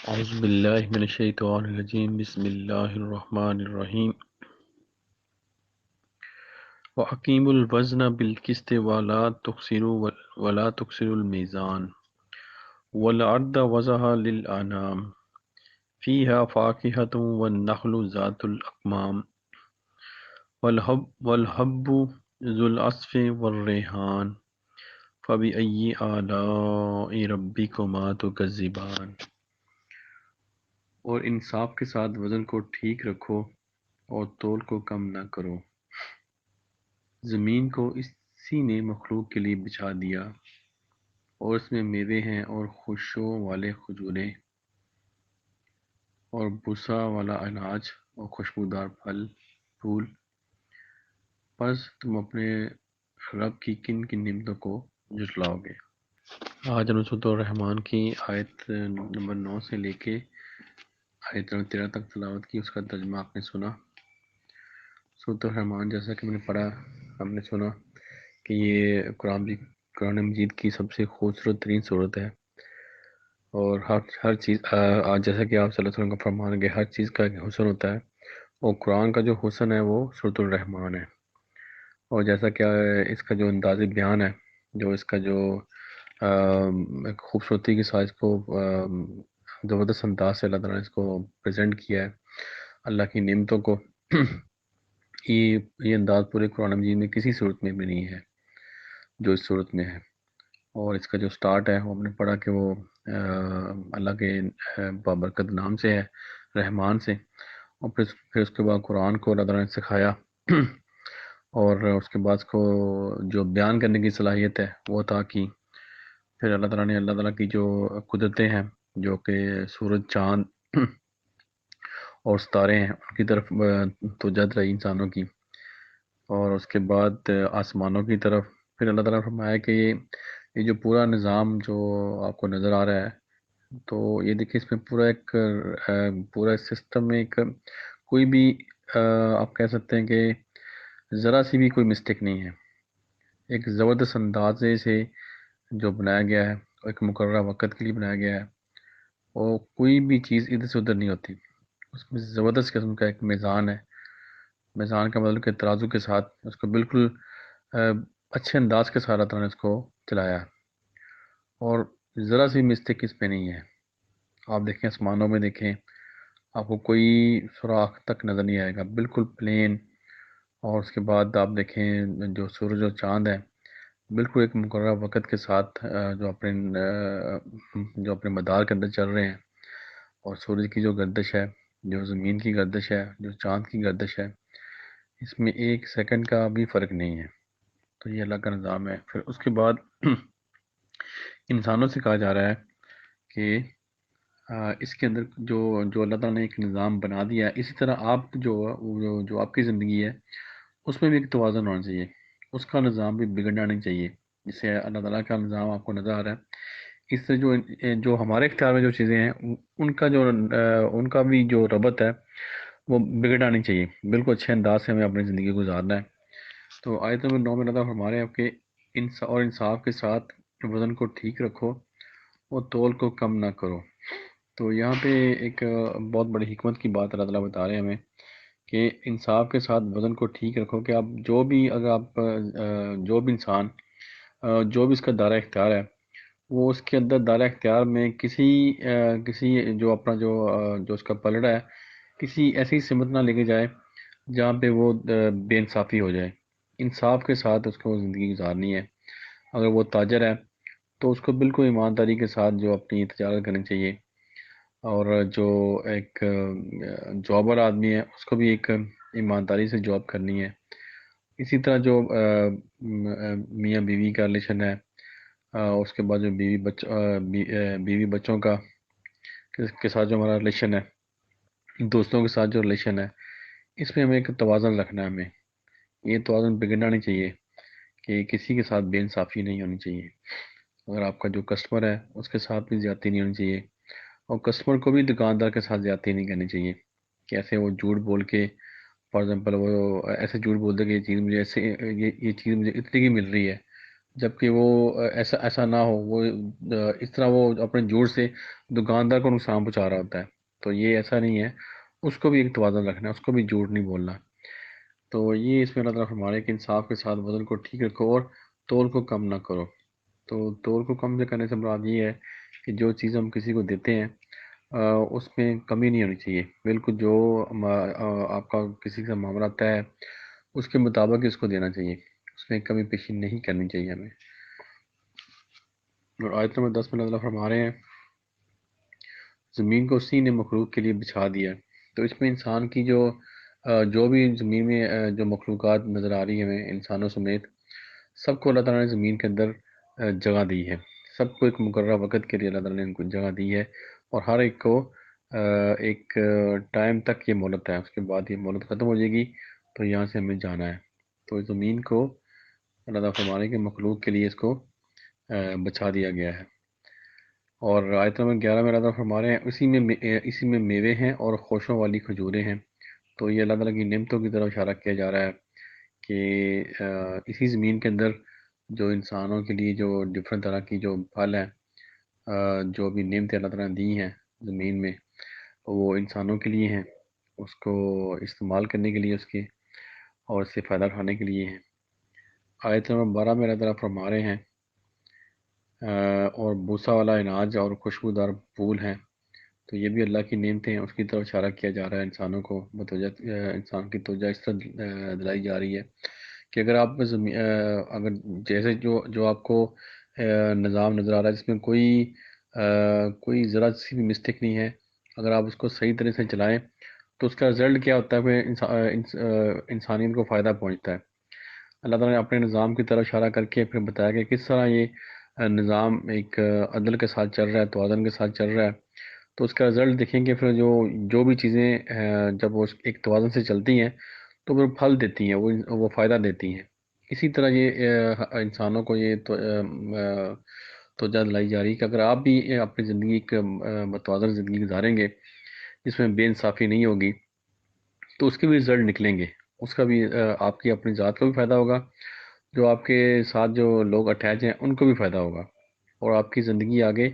اعوذ باللہ من الشیطان الرجیم بسم اللہ الرحمن الرحیم وَأَقِیمُوا الْوَزْنَ بِالْقِسْطِ وَلَا تُخْسِرُوا الْمِیزَانَ وَالْأَرْضَ وَضَعَهَا لِلْأَنَامِ فِیهَا فَاکِهَةٌ وَالنَّخْلُ ذَاتُ الْأَکْمَامِ وَالْحَبُّ ذُو الْعَصْفِ وَالرَّیحَانُ فَبِأَیِّ آلَاءِ رَبِّکُمَا تُکَذِّبَانِ۔ اور انصاف کے ساتھ وزن کو ٹھیک رکھو اور تول کو کم نہ کرو۔ زمین کو اسی نے مخلوق کے لیے بچھا دیا اور اس میں میوے ہیں اور خوشبو والے کھجوریں اور بھوسا والا اناج اور خوشبودار پھل پھول۔ پس تم اپنے رب کی کن کن نعمتوں کو جھٹلاؤ گے۔ آج ہم سورۃ الرحمن کی آیت نمبر 9 سے لے کے آیت نمبر 13 تک تلاوت کی، اس کا ترجمہ آپ نے سنا۔ سورۃ الرحمن جیسا کہ میں نے پڑھا، ہم نے سنا کہ یہ قرآن مجید کی سب سے خوبصورت ترین صورت ہے، اور ہر چیز آج جیسا کہ آپ صلی اللہ علیہ وسلم کا فرمان ہے کہ ہر چیز کا ایک حسن ہوتا ہے، اور قرآن کا جو حسن ہے وہ سورۃ الرحمن ہے۔ اور جیسا کہ اس کا جو انداز بیان ہے، جو اس کا جو ایک خوبصورتی کے ساتھ اس کو زبردست انداز سے اللہ تعالیٰ نے اس کو پریزنٹ کیا ہے، اللہ کی نعمتوں کو، یہ انداز پورے قرآن مجید میں کسی صورت میں بھی نہیں ہے جو اس صورت میں ہے۔ اور اس کا جو سٹارٹ ہے وہ ہم نے پڑھا کہ وہ اللہ کے بابرکت نام سے ہے، رحمان سے، اور پھر اس کے بعد قرآن کو اللہ تعالیٰ نے سکھایا، اور اس کے بعد اس کو جو بیان کرنے کی صلاحیت ہے وہ عطا کی۔ پھر اللہ تعالیٰ کی جو قدرتیں ہیں، جو کہ سورج، چاند اور ستارے ہیں، ان کی طرف توجہ رہی انسانوں کی، اور اس کے بعد آسمانوں کی طرف۔ پھر اللہ تعالیٰ نے فرمایا کہ یہ جو پورا نظام جو آپ کو نظر آ رہا ہے، تو یہ دیکھیں اس میں پورا سسٹم میں ایک کوئی بھی آپ کہہ سکتے ہیں کہ ذرا سی بھی کوئی مسٹیک نہیں ہے، ایک زبردست اندازے سے جو بنایا گیا ہے، ایک مقررہ وقت کے لیے بنایا گیا ہے، اور کوئی بھی چیز ادھر سے ادھر نہیں ہوتی۔ اس میں زبردست قسم کا ایک میزان ہے، میزان کا مطلب کہ ترازو کے ساتھ اس کو بالکل اچھے انداز کے ساتھ اللہ تعالیٰ نے اس کو چلایا ہے، اور ذرا سی مسٹیک اس پہ نہیں ہے۔ آپ دیکھیں آسمانوں میں، دیکھیں آپ کو کوئی سوراخ تک نظر نہیں آئے گا، بالکل پلین۔ اور اس کے بعد آپ دیکھیں جو سورج اور چاند ہے، بالکل ایک مقررہ وقت کے ساتھ جو اپنے مدار کے اندر چل رہے ہیں، اور سورج کی جو گردش ہے، جو زمین کی گردش ہے، جو چاند کی گردش ہے، اس میں ایک سیکنڈ کا بھی فرق نہیں ہے۔ تو یہ اللہ کا نظام ہے۔ پھر اس کے بعد انسانوں سے کہا جا رہا ہے کہ اس کے اندر جو اللہ تعالیٰ نے ایک نظام بنا دیا ہے، اسی طرح آپ جو آپ کی زندگی ہے اس میں بھی ایک توازن ہونا چاہیے، اس کا نظام بھی بگڑنا نہیں چاہیے۔ جسے اللہ تعالیٰ کا نظام آپ کو نظر آ رہا ہے، اس سے جو ہمارے اختیار میں جو چیزیں ہیں، ان کا بھی جو ربط ہے وہ بگڑنا نہیں چاہیے، بالکل اچھے انداز سے ہمیں اپنی زندگی گزارنا ہے۔ تو آیت نمبر 9 میں اللہ تعالیٰ ہمارے آپ کے اور انصاف کے ساتھ وزن کو ٹھیک رکھو اور تول کو کم نہ کرو۔ تو یہاں پہ ایک بہت بڑی حکمت کی بات اللہ تعالیٰ بتا رہے ہیں ہمیں کہ انصاف کے ساتھ وزن کو ٹھیک رکھو، کہ آپ جو بھی انسان جو بھی اس کا دائرہ اختیار ہے، وہ اس کے اندر دائرہ اختیار میں کسی جو اپنا جو اس کا پلڑا ہے، کسی ایسی سمت نہ لے کے جائے جہاں پہ وہ بے انصافی ہو جائے۔ انصاف کے ساتھ اس کو زندگی گزارنی ہے۔ اگر وہ تاجر ہے تو اس کو بالکل ایمانداری کے ساتھ جو اپنی تجارت کرنی چاہیے، اور جو ایک جابر آدمی ہے اس کو بھی ایک ایمانداری سے جاب کرنی ہے۔ اسی طرح جو میاں بیوی کا ریلیشن ہے، اس کے بعد جو بیوی بچوں کا کے ساتھ جو ہمارا ریلیشن ہے، دوستوں کے ساتھ جو ریلیشن ہے، اس میں ہمیں ایک توازن رکھنا ہے۔ ہمیں یہ توازن بگڑنا نہیں چاہیے کہ کسی کے ساتھ بے انصافی نہیں ہونی چاہیے۔ اگر آپ کا جو کسٹمر ہے اس کے ساتھ بھی زیادتی نہیں ہونی چاہیے، اور کسٹمر کو بھی دکاندار کے ساتھ زیادتی نہیں کرنی چاہیے کہ ایسے وہ جھوٹ بول کے، فار ایگزامپل وہ ایسے جھوٹ بول دے کہ یہ چیز مجھے اتنی کی مل رہی ہے، جبکہ وہ ایسا ایسا نہ ہو، وہ اس طرح وہ اپنے جھوٹ سے دکاندار کو نقصان پہنچا رہا ہوتا ہے. تو یہ ایسا نہیں ہے، اس کو بھی ایک توازن رکھنا ہے، اس کو بھی جھوٹ نہیں بولنا. تو یہ اس میں اللہ تعالیٰ فرما رہے ہیں کہ انصاف کے ساتھ وزن کو ٹھیک رکھو اور تول کو کم نہ کرو. تو تول کو کم سے کرنے سے مراد یہ ہے کہ جو چیز ہم کسی کو دیتے ہیں اس میں کمی نہیں ہونی چاہیے. بالکل جو آپ کا کسی کا معاملہ طے ہے اس کے مطابق اس کو دینا چاہیے، اس میں کمی پیشی نہیں کرنی چاہیے ہمیں. اور آیت نمبر 10 میں اللہ فرما رہے ہیں زمین کو اسی نے مخلوق کے لیے بچھا دیا. تو اس میں انسان کی جو بھی زمین میں جو مخلوقات نظر آ رہی ہیں ہمیں انسانوں سمیت، سب کو اللہ تعالیٰ نے زمین کے اندر جگہ دی ہے. سب کو ایک مقررہ وقت کے لیے اللہ تعالیٰ نے ان کو جگہ دی ہے، اور ہر ایک کو ایک ٹائم تک یہ مہلت ہے. اس کے بعد یہ مہلت ختم ہو جائے گی تو یہاں سے ہمیں جانا ہے. تو زمین کو اللہ تعالیٰ فرمانے کے مخلوق کے لیے اس کو بچا دیا گیا ہے. اور آیت نمبر 11 میں اللہ تعالیٰ فرما رہے ہیں اسی میں میوے ہیں اور خوشوں والی کھجوریں ہیں. تو یہ اللہ تعالیٰ کی نعمتوں کی طرف اشارہ کیا جا رہا ہے کہ اسی زمین کے اندر جو انسانوں کے لیے جو ڈفرینٹ طرح کی جو پھل ہیں، جو بھی نعمتیں اللہ تعالیٰ نے دی ہیں زمین میں، وہ انسانوں کے لیے ہیں، اس کو استعمال کرنے کے لیے اس کے، اور اس سے فائدہ اٹھانے کے لیے ہیں. آیت نمبر 12 میں اللہ تعالیٰ فرما رہے ہیں اور بوسا والا اناج اور خوشبودار پھول ہیں. تو یہ بھی اللہ کی نعمتیں ہیں، اس کی طرف اشارہ کیا جا رہا ہے. انسانوں کو متوجہ انسان کی توجہ اس طرح دلائی جا رہی ہے کہ اگر آپ اگر جیسے جو آپ کو نظام نظر آ رہا ہے جس میں کوئی ذرا سی بھی مسٹیک نہیں ہے، اگر آپ اس کو صحیح طرح سے چلائیں تو اس کا رزلٹ کیا ہوتا ہے کہ انسانیت کو فائدہ پہنچتا ہے. اللہ تعالیٰ نے اپنے نظام کی طرف اشارہ کر کے پھر بتایا کہ کس طرح یہ نظام ایک عدل کے ساتھ چل رہا ہے، توازن کے ساتھ چل رہا ہے. تو اس کا رزلٹ دیکھیں گے پھر جو بھی چیزیں جب وہ ایک توازن سے چلتی ہیں تو وہ پھل دیتی ہیں، وہ فائدہ دیتی ہیں. اسی طرح یہ انسانوں کو یہ توجہ دلائی جا رہی ہے کہ اگر آپ بھی اپنی زندگی ایک متوازن زندگی گزاریں گے جس میں بے انصافی نہیں ہوگی تو اس کے بھی رزلٹ نکلیں گے. اس کا بھی آپ کی اپنی ذات کو بھی فائدہ ہوگا، جو آپ کے ساتھ جو لوگ اٹیچ ہیں ان کو بھی فائدہ ہوگا، اور آپ کی زندگی آگے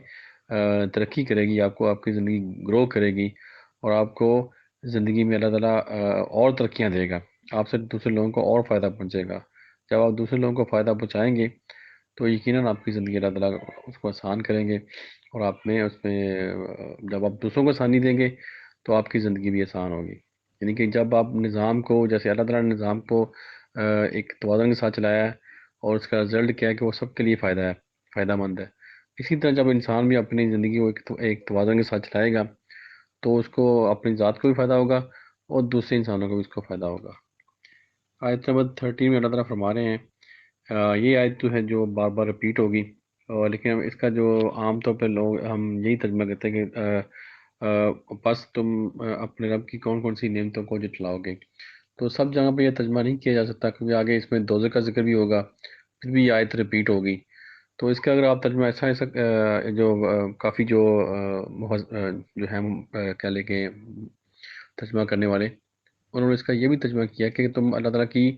ترقی کرے گی. آپ کی زندگی گرو کرے گی، اور آپ کو زندگی میں اللہ تعالیٰ اور ترقیاں دے گا. آپ سے دوسرے لوگوں کو اور فائدہ پہنچے گا. جب آپ دوسرے لوگوں کو فائدہ پہنچائیں گے تو یقیناً آپ کی زندگی اللہ تعالیٰ اس کو آسان کریں گے، اور آپ میں اس میں جب آپ دوسروں کو آسانی دیں گے تو آپ کی زندگی بھی آسان ہوگی. یعنی کہ جب آپ نظام کو، جیسے اللہ تعالیٰ نے نظام کو ایک توازن کے ساتھ چلایا ہے اور اس کا رزلٹ کیا ہے کہ وہ سب کے لیے فائدہ مند ہے، اسی طرح جب انسان بھی اپنی زندگی کو ایک توازن کے ساتھ چلائے گا تو اس کو اپنی ذات کو بھی فائدہ ہوگا اور دوسرے انسانوں کو بھی اس کو فائدہ ہوگا. آیت نمبر 13 میں اللہ تعالیٰ فرما رہے ہیں یہ آیت تو ہے جو بار بار رپیٹ ہوگی، لیکن اس کا جو عام طور پہ لوگ ہم یہی ترجمہ کرتے ہیں کہ بس تم اپنے رب کی کون کون سی نعمتوں کو جٹلاؤ گے. تو سب جگہ پہ یہ ترجمہ نہیں کیا جا سکتا کیونکہ آگے اس میں دوزخ کا ذکر بھی ہوگا، پھر بھی یہ آیت رپیٹ ہوگی. تو اس کا اگر آپ ترجمہ ایسا جو کافی جو ہیں کیا لے کے ترجمہ کرنے والے، انہوں نے اس کا یہ بھی ترجمہ کیا کہ تم اللہ تعالیٰ کی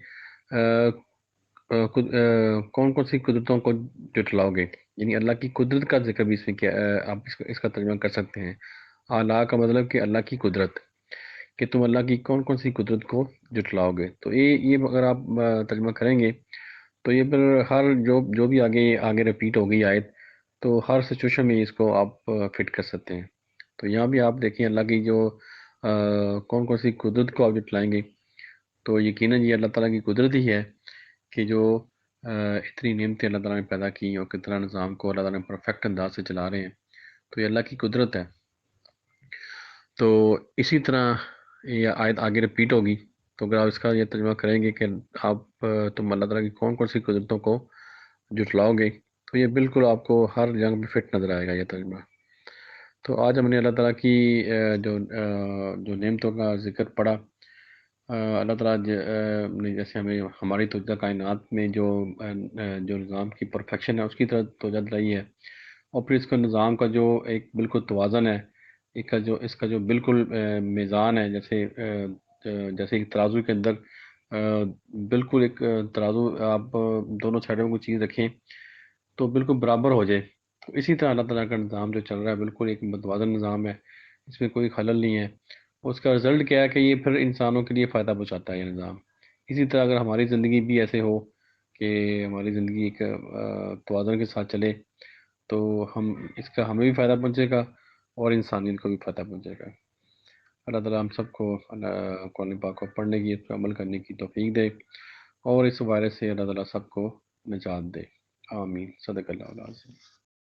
کون کون سی قدرتوں کو جٹلاؤ گے. یعنی اللہ کی قدرت کا ذکر بھی اس میں کیا آپ اس کا ترجمہ کر سکتے ہیں. اعلیٰ کا مطلب کہ اللہ کی قدرت، کہ تم اللہ کی کون کون سی قدرت کو جٹلاؤ گے. تو یہ اگر آپ ترجمہ کریں گے تو یہ پھر ہر جو بھی آگے رپیٹ ہو گئی آیت، تو ہر سچویشن میں اس کو آپ فٹ کر سکتے ہیں. تو یہاں بھی آپ دیکھیں اللہ کی جو کون کون سی قدرت کو آپ جٹلائیں گے، تو یقیناً یہ اللہ تعالیٰ کی قدرت ہی ہے کہ جو اتنی نعمتیں اللہ تعالیٰ نے پیدا کی اور کتنا نظام کو اللہ تعالیٰ نے پرفیکٹ انداز سے چلا رہے ہیں. تو یہ اللہ کی قدرت ہے. تو اسی طرح یہ آیت آگے رپیٹ ہوگی. تو اگر آپ اس کا یہ ترجمہ کریں گے کہ تم اللہ تعالیٰ کی کون کون سی قدرتوں کو جٹلاؤ گے، تو یہ بالکل آپ کو ہر جنگ میں فٹ نظر آئے گا یہ ترجمہ. تو آج ہم نے اللہ تعالیٰ کی جو نعمتوں کا ذکر پڑھا، اللہ تعالیٰ نے جیسے ہمیں ہماری توجہ کائنات میں جو نظام کی پرفیکشن ہے اس کی طرح توجہ دلائی ہے، اور پھر اس کا نظام کا جو ایک بالکل توازن ہے، اس کا جو بالکل میزان ہے، جیسے ایک ترازو کے اندر بالکل ایک ترازو آپ دونوں سائڈوں میں کوئی چیز رکھیں تو بالکل برابر ہو جائے. تو اسی طرح اللہ تعالیٰ کا نظام جو چل رہا ہے بالکل ایک متوازن نظام ہے، اس میں کوئی خلل نہیں ہے. اس کا رزلٹ کیا ہے کہ یہ پھر انسانوں کے لیے فائدہ پہنچاتا ہے یہ نظام. اسی طرح اگر ہماری زندگی بھی ایسے ہو کہ ہماری زندگی ایک توازن کے ساتھ چلے تو اس کا ہمیں بھی فائدہ پہنچے گا اور انسانیت کو بھی فائدہ پہنچے گا. اللہ تعالیٰ ہم سب کو قرآن پاک کو پڑھنے کی، اس پر عمل کرنے کی توفیق دے، اور اس وائرس سے اللہ تعالیٰ سب کو نجات دے. آمین. صدق اللہ العظیم.